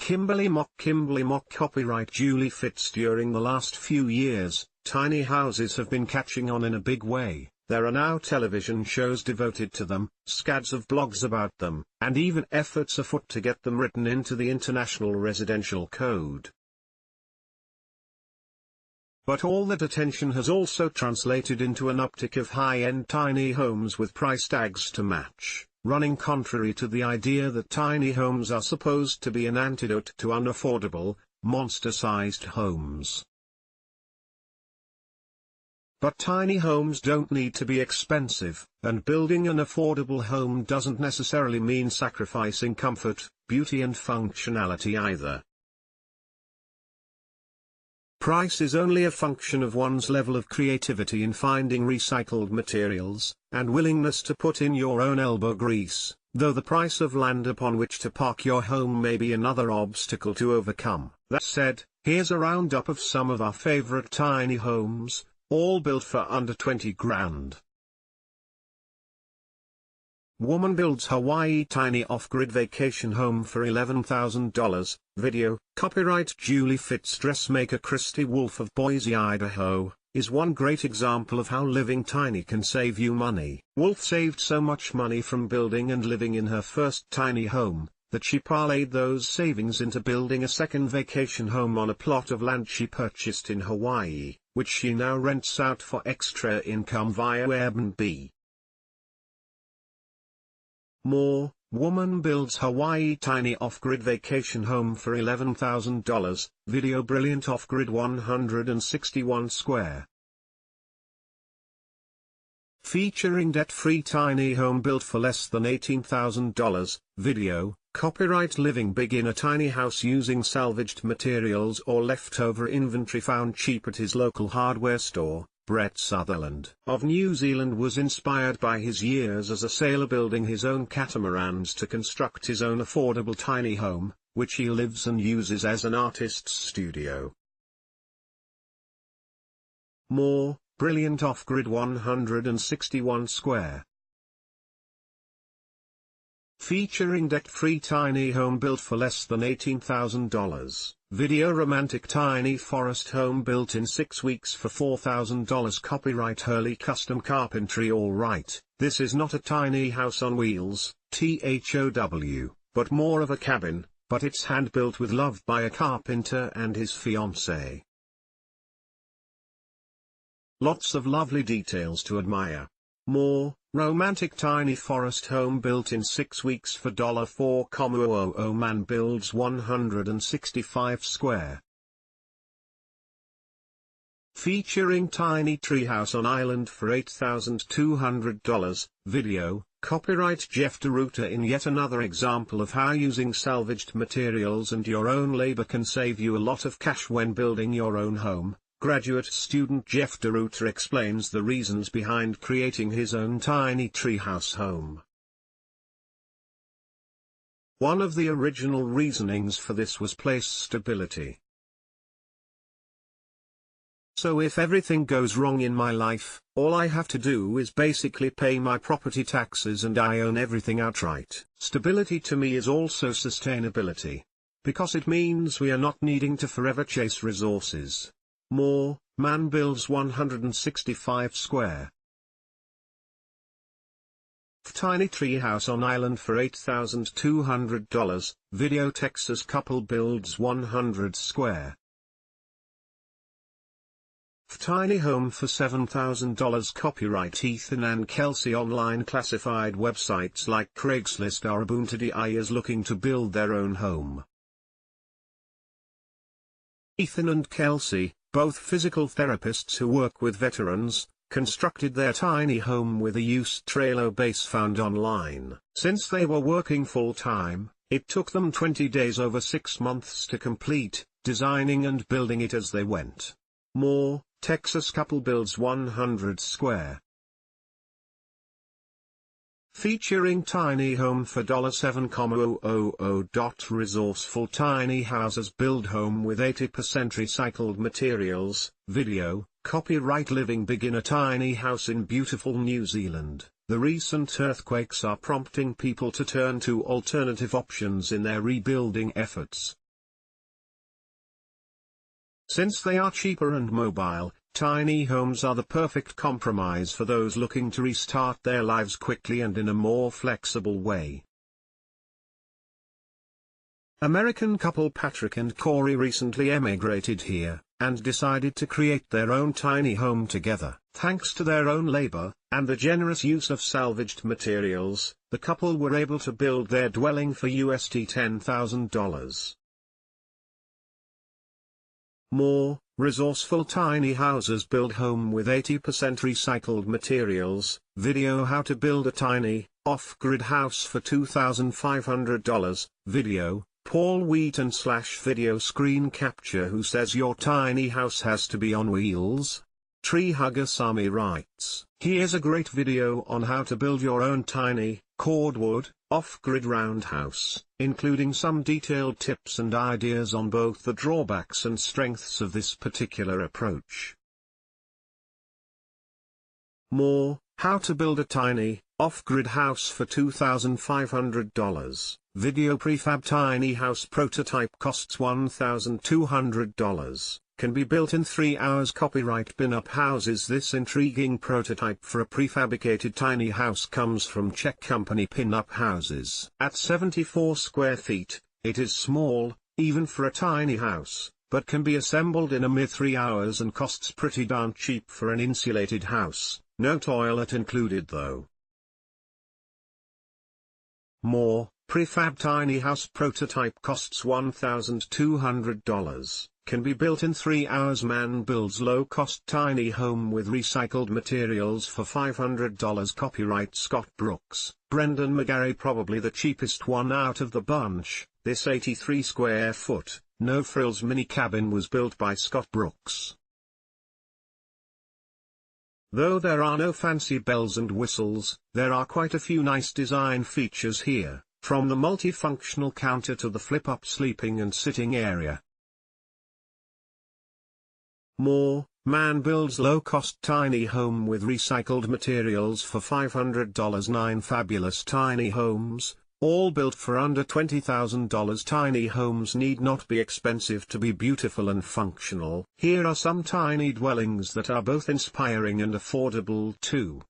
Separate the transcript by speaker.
Speaker 1: Kimberley Mok copyright Julie Fitz. During the last few years, tiny houses have been catching on in a big way. There are now television shows devoted to them, scads of blogs about them, and even efforts afoot to get them written into the International Residential Code. But all that attention has also translated into an uptick of high-end tiny homes with price tags to match, running contrary to the idea that tiny homes are supposed to be an antidote to unaffordable, monster-sized homes. But tiny homes don't need to be expensive, and building an affordable home doesn't necessarily mean sacrificing comfort, beauty and functionality either. Price is only a function of one's level of creativity in finding recycled materials, and willingness to put in your own elbow grease, though the price of land upon which to park your home may be another obstacle to overcome. That said, here's a roundup of some of our favorite tiny homes, all built for under 20 grand. Woman builds Hawaii tiny off-grid vacation home for $11,000, video, copyright Julie Fitz. Dressmaker Christy Wolf of Boise, Idaho, is one great example of how living tiny can save you money. Wolf saved so much money from building and living in her first tiny home, that she parlayed those savings into building a second vacation home on a plot of land she purchased in Hawaii, which she now rents out for extra income via Airbnb. More, woman builds Hawaii tiny off-grid vacation home for $11,000, video. Brilliant off-grid 161 square. Featuring debt-free tiny home built for less than $18,000, video, copyright living big in a tiny house using salvaged materials or leftover inventory found cheap at his local hardware store. Brett Sutherland of New Zealand was inspired by his years as a sailor building his own catamarans to construct his own affordable tiny home, which he lives and uses as an artist's studio. More, brilliant off-grid 161 square. Featuring debt-free tiny home built for less than $18,000, video. Romantic tiny forest home built in 6 weeks for $4,000. Copyright Hurley Custom Carpentry. Alright, this is not a tiny house on wheels, THOW, but more of a cabin, but it's hand-built with love by a carpenter and his fiancée. Lots of lovely details to admire. More, romantic tiny forest home built in 6 weeks for $4,000. Man builds 165 square. Featuring tiny treehouse on island for $8,200, video, copyright Jeff DeRuiter. In yet another example of how using salvaged materials and your own labor can save you a lot of cash when building your own home, graduate student Jeff DeRuiter explains the reasons behind creating his own tiny treehouse home. One of the original reasonings for this was place stability. So if everything goes wrong in my life, all I have to do is basically pay my property taxes and I own everything outright. Stability to me is also sustainability. Because it means we are not needing to forever chase resources. More, man builds 165 square. Tiny treehouse on island for $8,200, video. Texas couple builds 100 square. Tiny home for $7,000. Copyright Ethan and Kelsey. Online classified websites like Craigslist are Ubuntu looking to build their own home. Ethan and Kelsey, both physical therapists who work with veterans, constructed their tiny home with a used trailer base found online. Since they were working full-time, it took them 20 days over 6 months to complete, designing and building it as they went. More, Texas couple builds 100 square. Featuring tiny home for $7,000. Resourceful tiny houses build home with 80% recycled materials, video, copyright living big in a tiny house in beautiful New Zealand. The recent earthquakes are prompting people to turn to alternative options in their rebuilding efforts. Since they are cheaper and mobile, tiny homes are the perfect compromise for those looking to restart their lives quickly and in a more flexible way. American couple Patrick and Corey recently emigrated here, and decided to create their own tiny home together. Thanks to their own labor, and the generous use of salvaged materials, the couple were able to build their dwelling for $10,000. More resourceful tiny houses build home with 80% recycled materials. Video: How to build a tiny, off-grid house for $2,500. Video: Paul Wheaton / video screen capture. Who says your tiny house has to be on wheels? Tree Hugger Sami writes, here's a great video on how to build your own tiny, cordwood, off-grid roundhouse, including some detailed tips and ideas on both the drawbacks and strengths of this particular approach. More: How to build a tiny, off-grid house for $2,500. Video: Prefab tiny house prototype costs $1,200. Can be built in 3 hours. Copyright Pin-Up Houses. This intriguing prototype for a prefabricated tiny house comes from Czech company Pin-Up Houses. At 74 square feet, it is small, even for a tiny house, but can be assembled in a mere 3 hours and costs pretty darn cheap for an insulated house. No toilet included though. More: Prefab tiny house prototype costs $1,200. Can be built in 3 hours. Man builds low-cost tiny home with recycled materials for $500. Copyright Scott Brooks. Brendan McGarry. Probably the cheapest one out of the bunch. This 83 square foot, no-frills mini cabin was built by Scott Brooks. Though there are no fancy bells and whistles, there are quite a few nice design features here, from the multifunctional counter to the flip-up sleeping and sitting area. More: Man builds low-cost tiny home with recycled materials for $500. 9 fabulous tiny homes, all built for under $20,000. Tiny homes need not be expensive to be beautiful and functional. Here are some tiny dwellings that are both inspiring and affordable too.